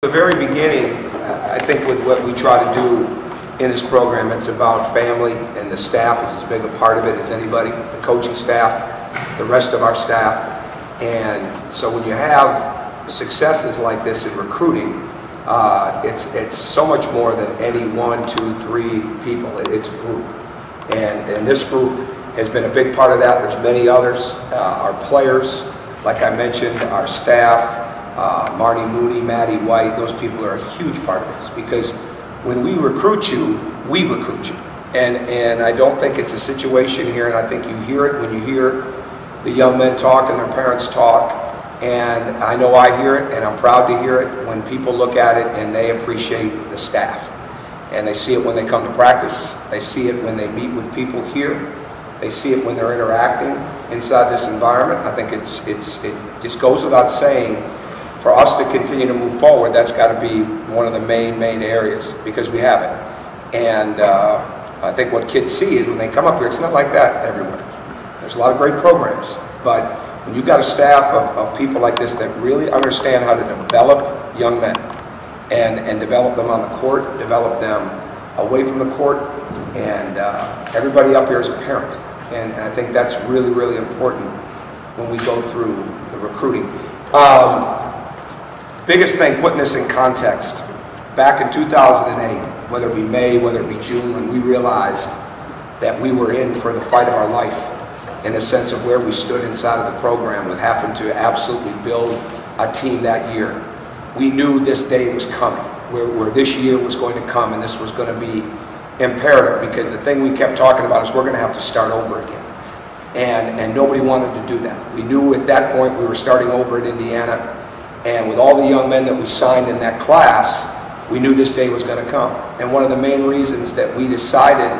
the very beginning, I think with what we try to do in this program, it's about family, and the staff is as big a part of it as anybody, the coaching staff, the rest of our staff. And so when you have successes like this in recruiting, it's so much more than any 1, 2, 3 people. It's a group. And this group has been a big part of that. There's many others. Our players, like I mentioned, our staff, Marty Mooney, Maddie White, those people are a huge part of this, because when we recruit you, we recruit you. And I don't think it's a situation here, and I think you hear it when you hear the young men talk and their parents talk, and I know I hear it, and I'm proud to hear it when people look at it and they appreciate the staff. And they see it when they come to practice, they see it when they meet with people here, they see it when they're interacting inside this environment. I think it just goes without saying, for us to continue to move forward, that's got to be one of the main areas, because we have it. And I think what kids see is when they come up here, it's not like that everywhere. There's a lot of great programs, but when you've got a staff of people like this that really understand how to develop young men and develop them on the court, develop them away from the court, and everybody up here is a parent. And I think that's really important when we go through the recruiting. Biggest thing, putting this in context, back in 2008, whether it be May, whether it be June, when we realized that we were in for the fight of our life, in the sense of where we stood inside of the program with having to absolutely build a team that year. We knew this day was coming, where this year was going to come, and this was going to be imperative, because the thing we kept talking about is we're going to have to start over again. And nobody wanted to do that. We knew at that point we were starting over in Indiana, and with all the young men that we signed in that class, we knew this day was going to come. And one of the main reasons that we decided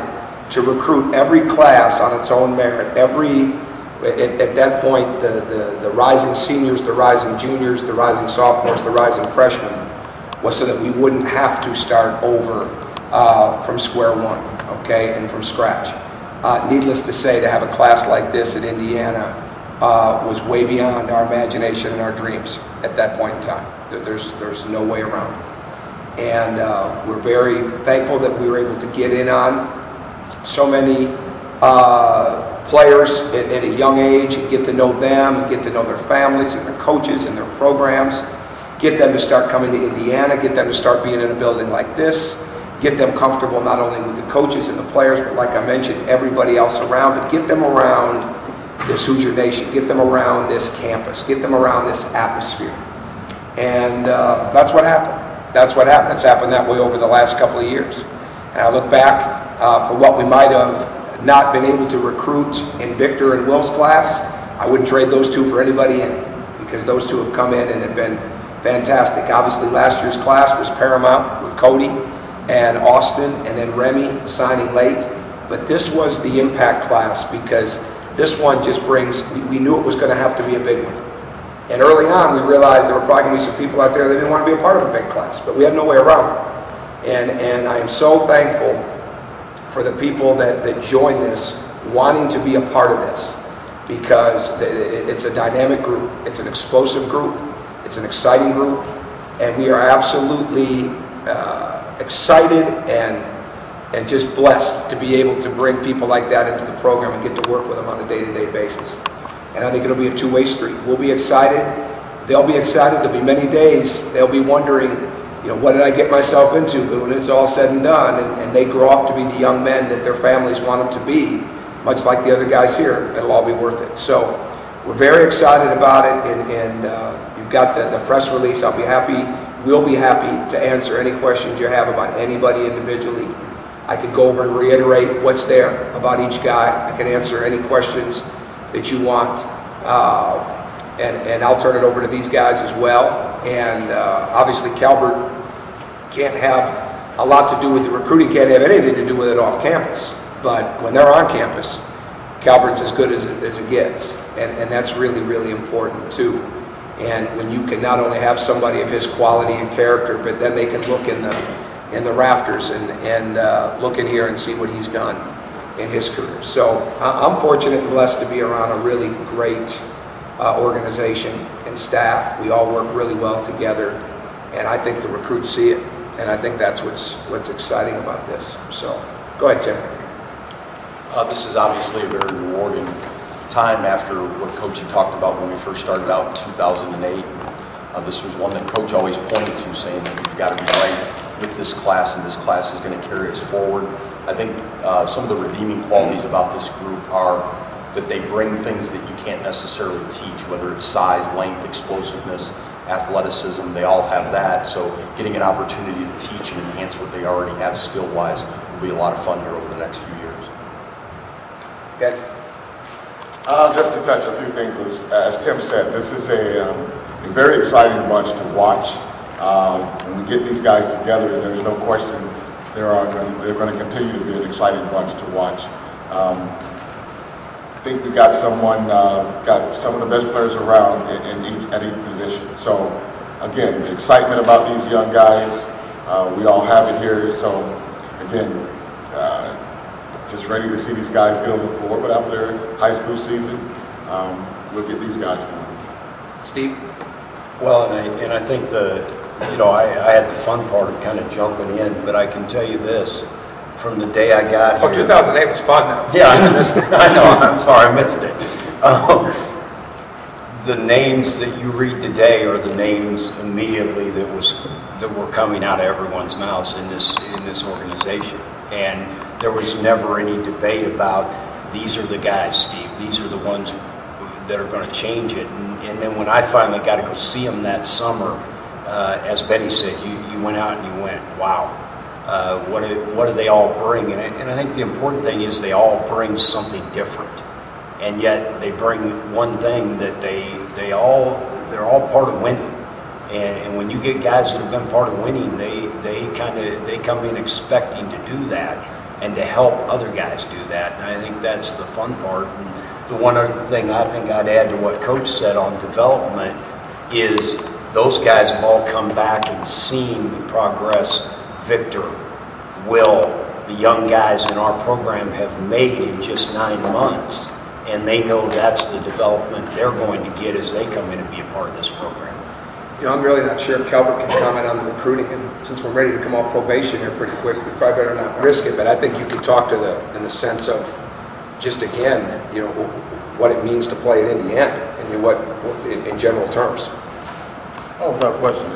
to recruit every class on its own merit, at that point, the rising seniors, the rising juniors, the rising sophomores, the rising freshmen, was so that we wouldn't have to start over from square one, okay, and from scratch. Needless to say, to have a class like this at Indiana was way beyond our imagination and our dreams at that point in time. There's no way around it. And we're very thankful that we were able to get in on so many players at a young age, and get to know them, and get to know their families and their coaches and their programs, get them to start coming to Indiana, get them to start being in a building like this, get them comfortable not only with the coaches and the players, but like I mentioned, everybody else around, but get them around this Hoosier Nation, get them around this campus, get them around this atmosphere. And that's what happened. That's what happened. It's happened that way over the last couple of years. And I look back for what we might have not been able to recruit in Victor and Will's class. I wouldn't trade those two for anybody in, because those two have come in and have been fantastic. Obviously, last year's class was paramount with Cody and Austin, and then Remy signing late. But this was the impact class, because this one just brings, we knew it was going to have to be a big one. And early on, we realized there were probably going to be some people out there that didn't want to be a part of a big class, but we had no way around it. And I am so thankful for the people that join this, wanting to be a part of this, because it's a dynamic group, it's an explosive group, it's an exciting group, and we are absolutely excited and just blessed to be able to bring people like that into the program and get to work with them on a day-to-day basis. And I think it'll be a two-way street. We'll be excited, they'll be excited. There'll be many days they'll be wondering, you know, what did I get myself into? But when it's all said and done, and they grow up to be the young men that their families want them to be, much like the other guys here, it'll all be worth it. So we're very excited about it, and you've got the press release. I'll be happy, we'll be happy to answer any questions you have about anybody individually. I can go over and reiterate what's there about each guy. I can answer any questions that you want, and I'll turn it over to these guys as well. And obviously Calvert can't have a lot to do with the recruiting, can't have anything to do with it off campus. But when they're on campus, Calvert's as good as it gets. And that's really important too. And when you can not only have somebody of his quality and character, but then they can look in the rafters and look in here and see what he's done in his career. So I'm fortunate and blessed to be around a really great organization and staff. We all work really well together, And I think the recruits see it, and I think that's what's exciting about this. So, go ahead, Tim. This is obviously a very rewarding time after what Coach had talked about when we first started out in 2008. This was one that Coach always pointed to, saying that we've got to be right with this class, and this class is going to carry us forward. I think some of the redeeming qualities about this group are that they bring things that you can't necessarily teach, whether it's size, length, explosiveness, athleticism. They all have that, so getting an opportunity to teach and enhance what they already have skill-wise will be a lot of fun here over the next few years. Just to touch a few things, as Tim said, this is a very exciting bunch to watch. When we get these guys together, there's no question they're going to continue to be an exciting bunch to watch. I think we got some of the best players around at each position. So again, the excitement about these young guys, we all have it here. So again, just ready to see these guys get on the floor. But after their high school season, we'll get these guys going. Steve? Well, and I think I had the fun part of kind of jumping in, but I can tell you this. From the day I got here. Oh, 2008 was fun now. Yeah, I know. I'm sorry, I missed it. The names that you read today are the names immediately that were coming out of everyone's mouths in this organization, and there was never any debate about these are the guys, Steve. These are the ones that are going to change it. And then when I finally got to go see them that summer, as Benny said, you went out and you went, wow. What do they all bring? And I think the important thing is they all bring something different, and yet they bring one thing that they're all part of winning. And when you get guys that have been part of winning, they come in expecting to do that and to help other guys do that. And I think that's the fun part. And the one other thing I think I'd add to what Coach said on development is those guys have all come back and seen the progress Victor, Will, the young guys in our program have made in just 9 months, and they know that's the development they're going to get as they come in and be a part of this program. I'm really not sure if Calvert can comment on the recruiting, and since we're ready to come off probation here pretty quick, we probably better not risk it, but I think you could talk to in the sense of just again, what it means to play at Indiana, and what in general terms. Oh, without question.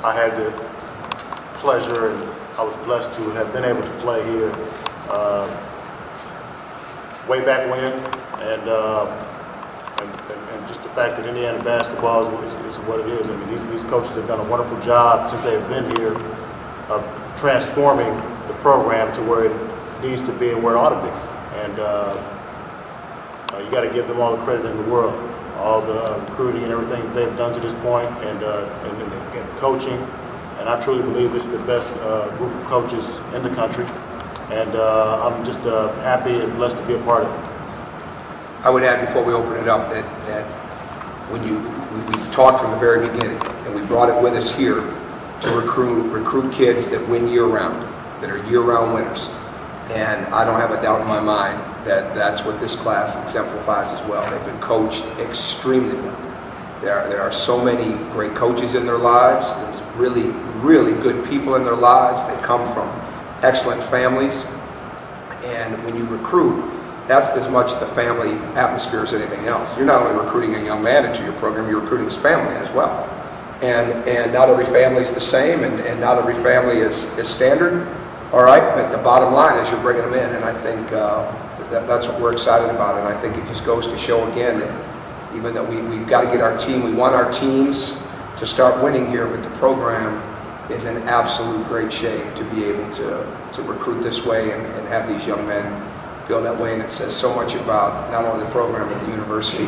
I had the pleasure and I was blessed to have been able to play here way back when, and just the fact that Indiana basketball is what it is. I mean, these coaches have done a wonderful job since they've been here of transforming the program to where it needs to be and where it ought to be. And you got to give them all the credit in the world, all the recruiting and everything that they've done to this point, and the coaching. And I truly believe this is the best group of coaches in the country. And I'm just happy and blessed to be a part of it. I would add before we open it up that when we've talked from the very beginning, and we brought it with us here to recruit kids that win year-round, that are year-round winners. And I don't have a doubt in my mind that that's what this class exemplifies as well. They've been coached extremely well. There are so many great coaches in their lives. There's really, really good people in their lives. They come from excellent families. And when you recruit, that's as much the family atmosphere as anything else. You're not only recruiting a young man into your program, you're recruiting his family as well. And not every family is the same, and not every family is standard. All right, but the bottom line is you're bringing them in, and I think that's what we're excited about. And I think it just goes to show again that even though we've got to get our team, we want our teams to start winning here, but the program is in absolute great shape to be able to recruit this way and have these young men feel that way. And it says so much about not only the program, but the university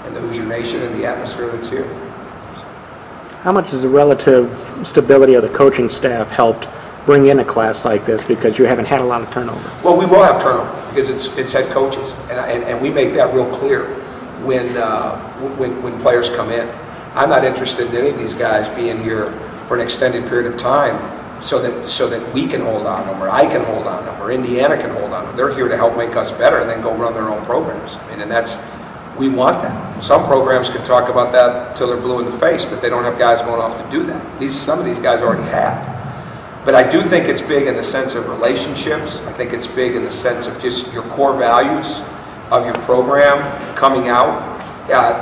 and the Hoosier Nation and the atmosphere that's here. How much has the relative stability of the coaching staff helped bring in a class like this, because you haven't had a lot of turnover? Well, we will have turnover because it's head coaches, and we make that real clear when players come in. I'm not interested in any of these guys being here for an extended period of time so that we can hold on to them, or I can hold on to them, or Indiana can hold on to them. They're here to help make us better and then go run their own programs. I mean, and We want that. And some programs can talk about that till they're blue in the face, but they don't have guys going off to do that. Some of these guys already have. But I do think it's big in the sense of relationships. I think it's big in the sense of just your core values of your program coming out.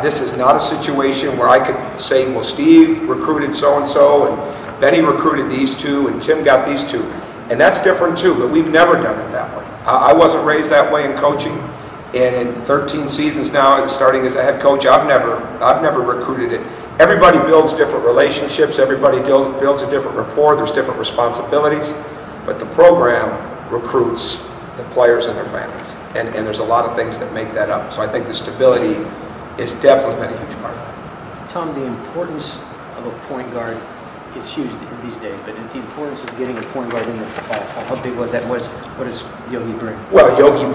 This is not a situation where I could say, well, Steve recruited so-and-so, and Benny recruited these two, and Tim got these two. And that's different too, but we've never done it that way. I wasn't raised that way in coaching. And in 13 seasons now, starting as a head coach, I've never recruited it. Everybody builds different relationships. Everybody builds a different rapport. There's different responsibilities. But the program recruits the players and their families. And there's a lot of things that make that up. So I think the stability has definitely been a huge part of that. Tom, the importance of a point guard is huge these days, but the importance of getting a point guard in this class, how big was that? What does Yogi bring? Well, Yogi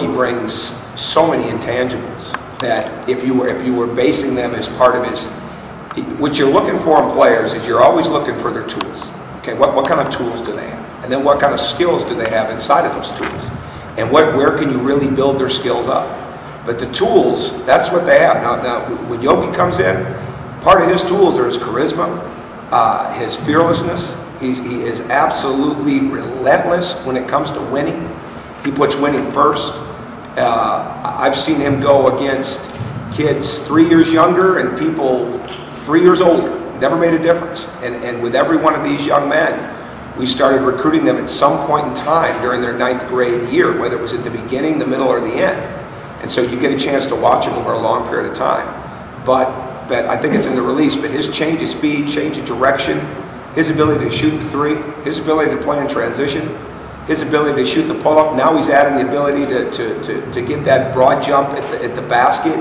brings so many intangibles that if you were basing them as part of his, what you're looking for in players is you're always looking for their tools. Okay, what kind of tools do they have? And then what kind of skills do they have inside of those tools? And where can you really build their skills up? But the tools, that's what they have. Now when Yogi comes in, part of his tools are his charisma, his fearlessness. He is absolutely relentless when it comes to winning. He puts winning first. I've seen him go against kids 3 years younger and people 3 years older. Never made a difference. And with every one of these young men, we started recruiting them at some point in time during their 9th grade year, whether it was at the beginning, the middle, or the end. And so you get a chance to watch him over a long period of time. But I think it's in the release, but his change of speed, change of direction, his ability to shoot the three, his ability to play in transition, his ability to shoot the pull-up. Now he's adding the ability to get that broad jump at the basket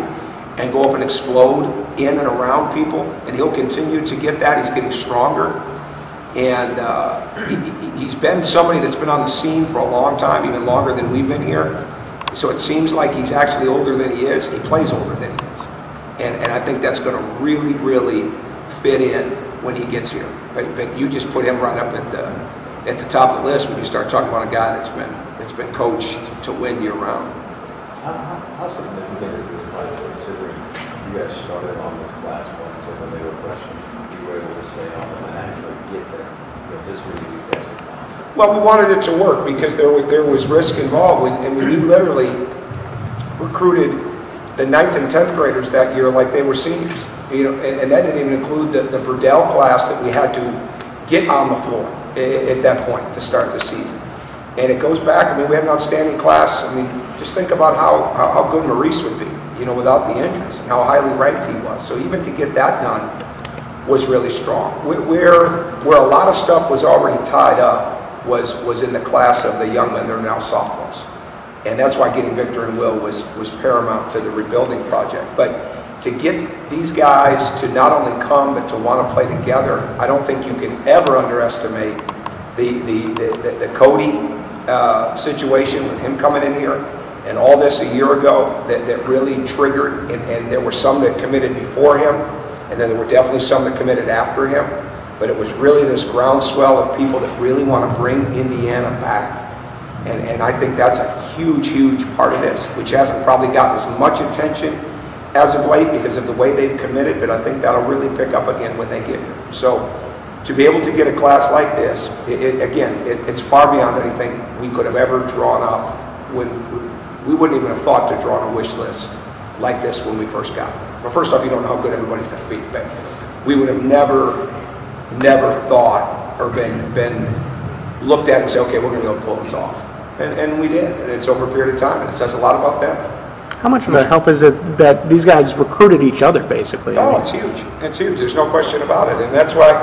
and go up and explode in and around people. And he'll continue to get that. He's getting stronger. And he's been somebody that's been on the scene for a long time, even longer than we've been here. So it seems like he's actually older than he is. He plays older than he is. And I think that's going to really, really fit in when he gets here. But you just put him right up at the top of the list when you start talking about a guy that's been coached to win year round. How significant is this class considering you guys started on this class once, so when they were freshmen, you were able to stay on them and actually get there? This really these guys have found. Well, we wanted it to work because there was risk involved, and we literally recruited the 9th and 10th graders that year like they were seniors. You know, and that didn't even include the Burdell class that we had to get on the floor at that point to start the season. And it goes back, I mean, we had an outstanding class. I mean, just think about how good Maurice would be, you know, without the injuries, and how highly ranked he was. So even to get that done was really strong. Where a lot of stuff was already tied up was in the class of the young men that are now sophomores. And that's why getting Victor and Will was paramount to the rebuilding project. But to get these guys to not only come, but to want to play together, I don't think you can ever underestimate the Cody situation with him coming in here, and all this a year ago that really triggered, and there were some that committed before him, and then there were definitely some that committed after him. But it was really this groundswell of people that really want to bring Indiana back. And I think that's a huge, huge part of this, which hasn't probably gotten as much attention as of late because of the way they've committed, but I think that'll really pick up again when they get here. So to be able to get a class like this, it's far beyond anything we could have ever drawn up. When we wouldn't even have thought to draw on a wish list like this when we first got it. Well, first off, you don't know how good everybody's going to be, but we would have never thought or been looked at and say, okay, we're going to go pull this off. And we did, and it's over a period of time, and it says a lot about that. How much of a help is it that these guys recruited each other, basically? Oh, it's huge. It's huge. There's no question about it. And that's why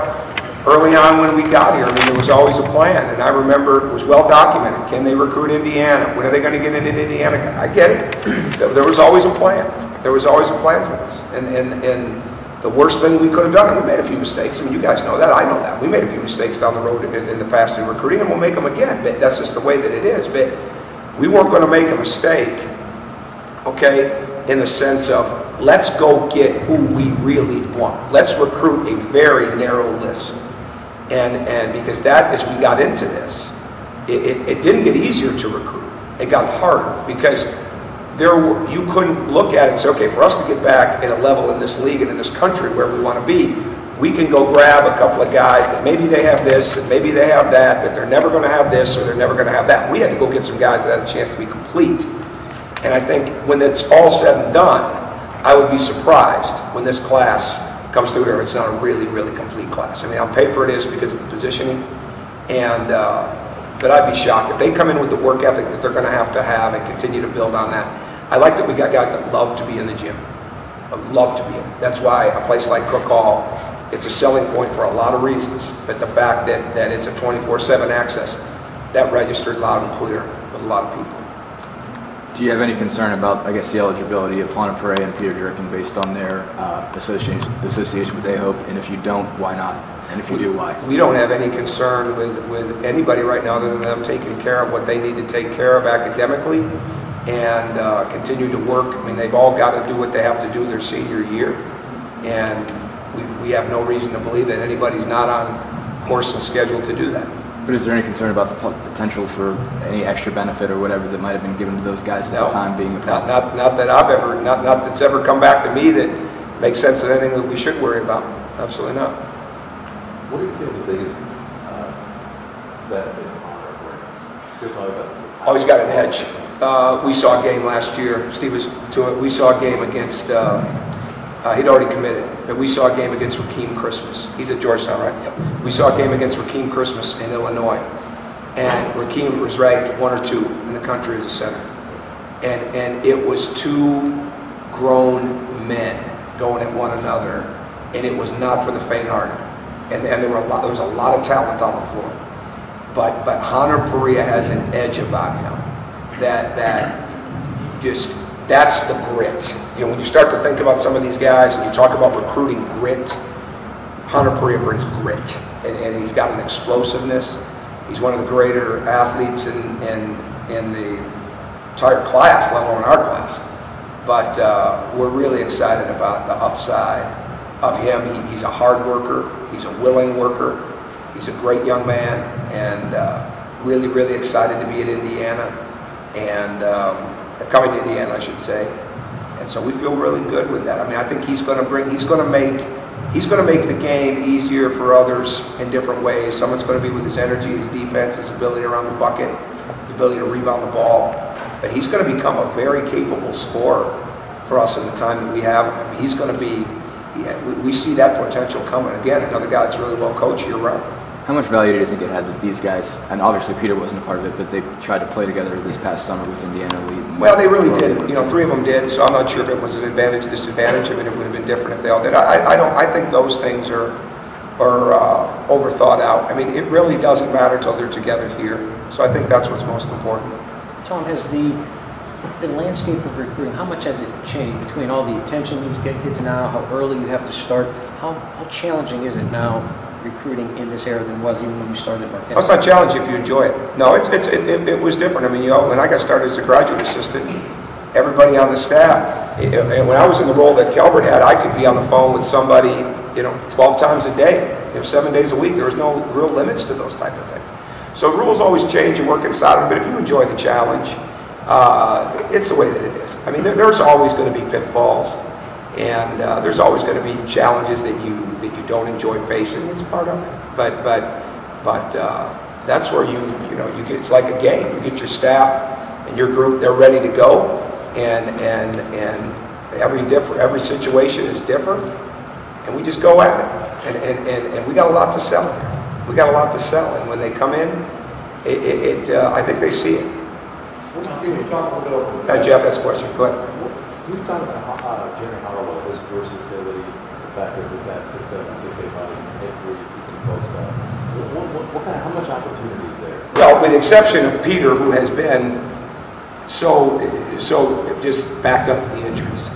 early on when we got here, I mean, there was always a plan. And I remember it was well documented. Can they recruit Indiana? When are they going to get an Indiana guy? I get it. There was always a plan. There was always a plan for this. And the worst thing we could have done, and we made a few mistakes. I mean, you guys know that. I know that. We made a few mistakes down the road in the past in recruiting, and we'll make them again. But that's just the way that it is. But we weren't going to make a mistake, okay, in the sense of let's go get who we really want. Let's recruit a very narrow list. And because that, as we got into this, it didn't get easier to recruit. It got harder because you couldn't look at it and say, okay, for us to get back at a level in this league and in this country where we want to be, we can go grab a couple of guys that maybe they have this and maybe they have that, but they're never going to have this or they're never going to have that. We had to go get some guys that had a chance to be complete. And I think when it's all said and done, I would be surprised when this class comes through here if it's not a really, really complete class. I mean, on paper it is because of the positioning, and but I'd be shocked if they come in with the work ethic that they're going to have and continue to build on that. I like that we got guys that love to be in the gym. Love to be in it. That's why a place like Cook Hall, it's a selling point for a lot of reasons, but the fact that it's a 24/7 access, that registered loud and clear with a lot of people. Do you have any concern about, I guess, the eligibility of Hannah Perret and Peter Durkin based on their association with A-Hope? And if you don't, why not? And if you do, why? We don't have any concern with anybody right now other than them taking care of what they need to take care of academically and continue to work. I mean, they've all got to do what they have to do their senior year, and we have no reason to believe that anybody's not on course and schedule to do that. But is there any concern about the potential for any extra benefit or whatever that might have been given to those guys at the time being a problem? Not that I've ever, not that's ever come back to me that makes sense of anything that we should worry about. Absolutely not. What do you feel the biggest benefit of Honor brings? We're talking about. Oh, he's got an edge. We saw a game last year. Steve was to it. We saw a game against. He'd already committed, but we saw a game against Rakeem Christmas. He's at Georgetown, right? Yep. We saw a game against Rakeem Christmas in Illinois, and Rakeem was ranked 1 or 2 in the country as a center, and it was 2 grown men going at one another, and it was not for the faint-hearted, and there was a lot of talent on the floor, but Hannah Perret has an edge about him that just. That's the grit. You know, when you start to think about some of these guys and you talk about recruiting grit, Hannah Perret brings grit, and he's got an explosiveness. He's one of the greater athletes in the entire class, let alone our class. But we're really excited about the upside of him. He's a hard worker. He's a willing worker. He's a great young man, and really, really excited to be at Indiana. And coming to Indiana, I should say, and so we feel really good with that. I mean, I think he's going to make the game easier for others in different ways. Some it's going to be with his energy, his defense, his ability around the bucket, his ability to rebound the ball. But he's going to become a very capable scorer for us in the time that we have. I mean, he's going to be. We see that potential coming. Again, another guy that's really well coached year-round. How much value do you think it had that these guys, and obviously Peter wasn't a part of it, but they tried to play together this past summer with Indiana? Well, they really did. You know, 3 of them did, so I'm not sure if it was an advantage, disadvantage. I mean, it would have been different if they all did. I think those things are overthought out. I mean, it really doesn't matter until they're together here. So I think that's what's most important. Tom, has the landscape of recruiting, how much has it changed between all the attention these kids now, how early you have to start? How challenging is it now recruiting in this era than it was even when you started Marquette? Oh, it's not challenging if you enjoy it. No, it was different. I mean, you know, when I got started as a graduate assistant, everybody on the staff, and when I was in the role that Calvert had, I could be on the phone with somebody, you know, 12 times a day, you know, 7 days a week. There was no real limits to those type of things. So rules always change and work inside of them, but if you enjoy the challenge, it's the way that it is. I mean, there's always going to be pitfalls, and there's always going to be challenges that you don't enjoy facing. It's part of it. But that's where you get. It's like a game. You get your staff and your group. They're ready to go, and every situation is different, and we just go at it. And we got a lot to sell here. We got a lot to sell, and when they come in, I think they see it. Jeff, that's a question. Go ahead. You talked about Jerry Harlow, his versatility, the fact that we've got 6'7", 6'8" body, hit threes, he can post up. How much opportunity is there? Well, with the exception of Peter, who has been so just backed up with the injuries,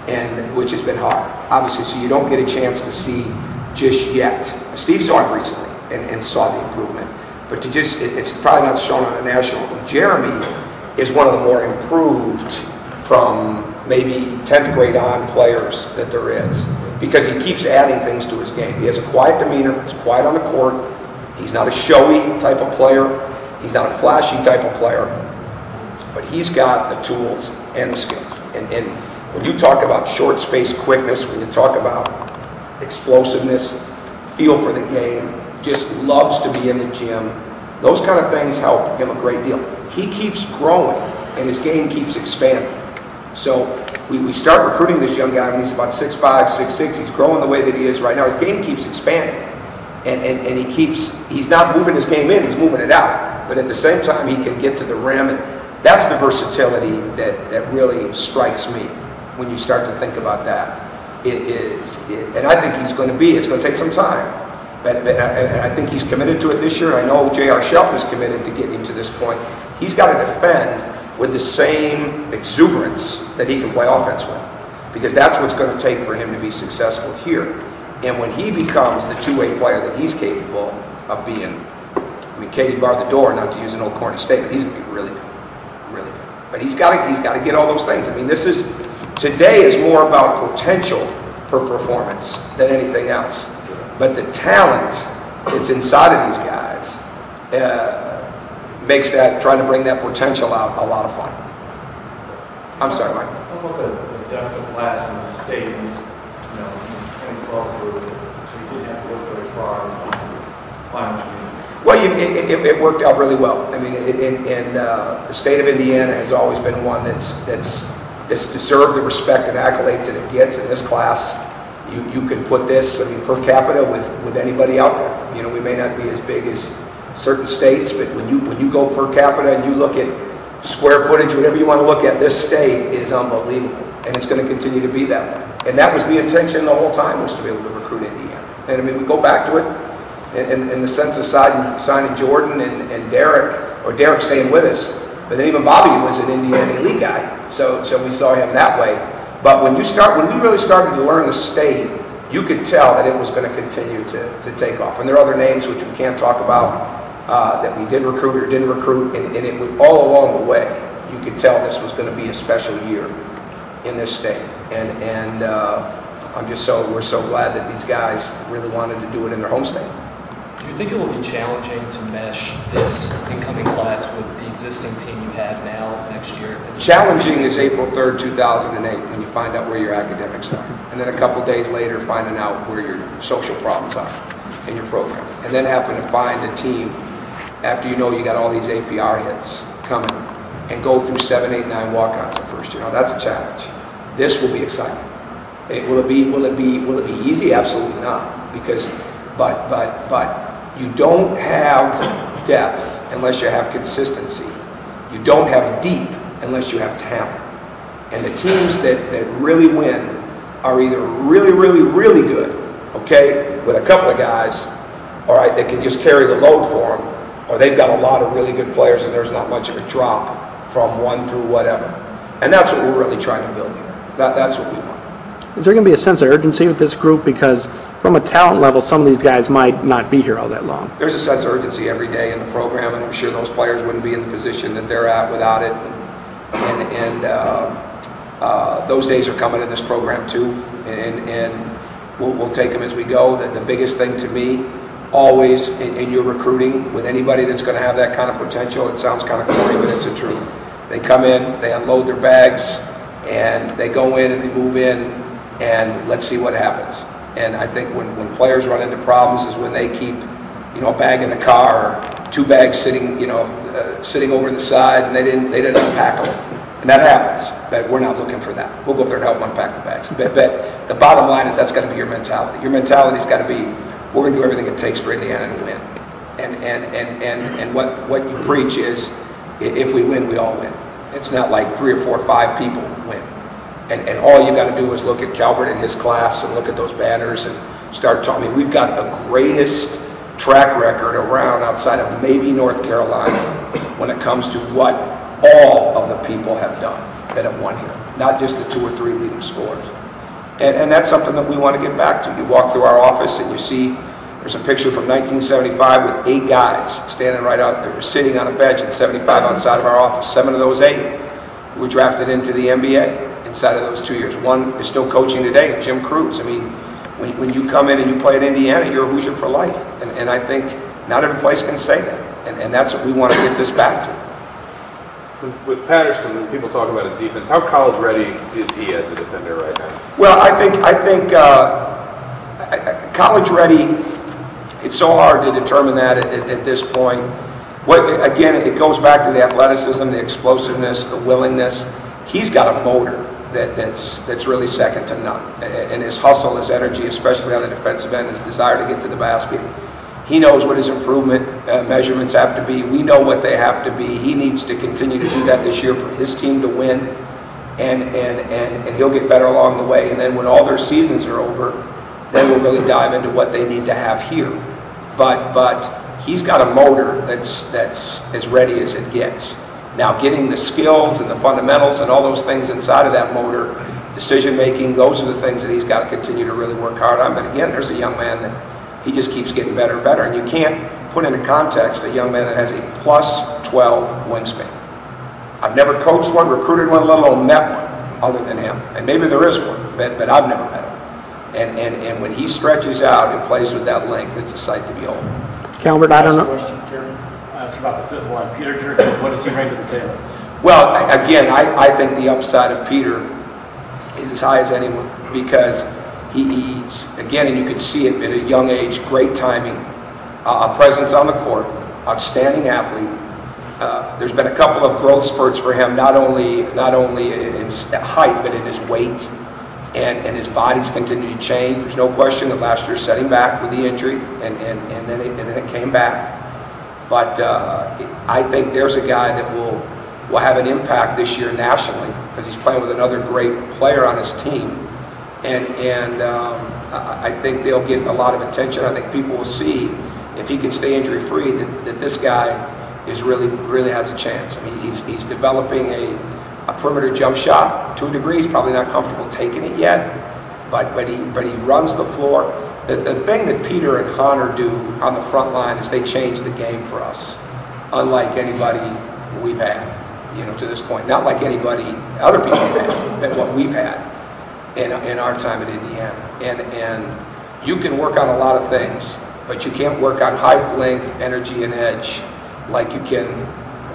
and which has been hard, obviously. So you don't get a chance to see just yet. Steve saw him recently and saw the improvement, but it's probably not shown on a national level. Jeremy is one of the more improved from maybe 10th grade on players that there is, because he keeps adding things to his game. He has a quiet demeanor, he's quiet on the court, he's not a showy type of player, he's not a flashy type of player, but he's got the tools and the skills. And when you talk about short space quickness, when you talk about explosiveness, feel for the game, just loves to be in the gym, those kind of things help him a great deal. He keeps growing and his game keeps expanding. So we start recruiting this young guy when he's about 6'5", 6'6". He's growing the way that he is right now. His game keeps expanding. And he's not moving his game in, he's moving it out. But at the same time, he can get to the rim. And that's the versatility that really strikes me when you start to think about that. And I think it's going to take some time. But I think he's committed to it this year. And I know J.R. Shelton is committed to getting him to this point. He's got to defend with the same exuberance that he can play offense with. Because that's what's going to take for him to be successful here. And when he becomes the two-way player that he's capable of being, I mean, Katie barred the door, not to use an old corny statement, he's going to be really good, really good. But he's got to get all those things. I mean, today is more about potential for performance than anything else. But the talent that's inside of these guys makes trying to bring that potential out a lot of fun. I'm sorry, Mike. How about the depth of class in the state? You know, 2012 group, so you didn't have to look very far to find what you needed. Well, it worked out really well. I mean, the state of Indiana has always been one that's deserved the respect and accolades that it gets. In this class, you can put this, I mean, per capita with anybody out there. You know, we may not be as big as certain states, but when you go per capita and you look at square footage, whatever you want to look at, this state is unbelievable, and it's going to continue to be that way. And that was the intention the whole time, was to be able to recruit Indiana. And I mean, we go back to it in the sense of signing Jordan and Derek staying with us. But then even Bobby was an Indiana elite guy, so we saw him that way. But when we really started to learn the state, you could tell that it was going to continue to take off. And there are other names which we can't talk about that we did recruit or didn't recruit, and it was all along the way. You could tell this was going to be a special year in this state, and we're so glad that these guys really wanted to do it in their home state. Do you think it will be challenging to mesh this incoming class with the existing team you have now next year? Challenging is April 3rd, 2008, when you find out where your academics are. And then a couple days later, finding out where your social problems are in your program. And then having to find a team after you know you got all these APR hits coming and go through 7, 8, 9 walk-ons the first year. Now that's a challenge. This will be exciting. Will it be easy? Absolutely not. Because, but you don't have depth unless you have consistency. You don't have deep unless you have talent. And the teams that really win are either really, really, really good, okay, with a couple of guys, all right, that can just carry the load for them, or they've got a lot of really good players and there's not much of a drop from one through whatever. And that's what we're really trying to build here. That's what we want. Is there going to be a sense of urgency with this group? Because from a talent level, some of these guys might not be here all that long. There's a sense of urgency every day in the program, and I'm sure those players wouldn't be in the position that they're at without it. And those days are coming in this program too, and we'll take them as we go. The biggest thing to me, always in your recruiting, with anybody that's going to have that kind of potential, it sounds kind of corny, but it's the truth. They come in, they unload their bags, and they go in and they move in, and let's see what happens. And I think when players run into problems is when they keep, a bag in the car or 2 bags sitting, sitting over the side, and they didn't unpack them. And that happens, but we're not looking for that. We'll go up there and help them unpack the bags. But the bottom line is that's got to be your mentality. Your mentality's got to be, we're going to do everything it takes for Indiana to win. And what you preach is, if we win, we all win. It's not like 3 or 4 or 5 people win. And all you got to do is look at Calvert and his class and look at those banners and start talking. I mean, we've got the greatest track record around outside of maybe North Carolina when it comes to what all of the people have done that have won here, not just the 2 or 3 leading scorers. And that's something that we want to get back to. You walk through our office and you see there's a picture from 1975 with 8 guys standing right out there, sitting on a bench at 75 outside of our office. 7 of those 8 were drafted into the NBA inside of those 2 years. 1 is still coaching today, Jim Cruz. I mean, when you come in and you play at Indiana, you're a Hoosier for life. And I think not every place can say that. And that's what we want to get this back to. with Patterson, when people talk about his defense, how college ready is he as a defender right now? Well, I think college ready. It's so hard to determine that at this point. Again, it goes back to the athleticism, the explosiveness, the willingness. He's got a motor that's really second to none. And his hustle, his energy, especially on the defensive end, his desire to get to the basket. He knows what his improvement measurements have to be. We know what they have to be. He needs to continue to do that this year for his team to win. And he'll get better along the way. And then when all their seasons are over, then we'll really dive into what they need to have here. But he's got a motor that's as ready as it gets. Now, getting the skills and the fundamentals and all those things inside of that motor, decision making, those are the things that he's got to continue to really work hard on. But again, there's a young man that he just keeps getting better and better. And you can't put into context a young man that has a +12 wingspan. I've never coached one, recruited one, let alone met one other than him. And maybe there is one, but I've never met him. And when he stretches out and plays with that length, it's a sight to behold. Calvert, I don't know. Question, Jeremy. Ask about the fifth one. Peter Jerkin, what does he bring to the table? Well, again, I think the upside of Peter is as high as anyone because he's, again, and you could see it at a young age, great timing, a presence on the court, outstanding athlete. There's been a couple of growth spurts for him, not only in height, but in his weight. And his body's continued to change. There's no question that last year set him back with the injury, and then it came back. But I think there's a guy that will have an impact this year nationally because he's playing with another great player on his team. And I think they'll get a lot of attention. I think people will see if he can stay injury free that this guy is really has a chance. I mean, he's developing a perimeter jump shot to a degree. He's probably not comfortable taking it yet, but he runs the floor. The thing that Peter and Hunter do on the front line is they change the game for us, unlike anybody we've had, to this point. Not like anybody other people have had, but what we've had in our time at Indiana. And you can work on a lot of things, but you can't work on height, length, energy, and edge like you can.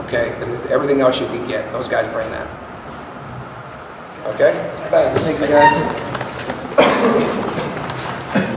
Okay, everything else you can get. Those guys bring that. Okay? Thank you, guys.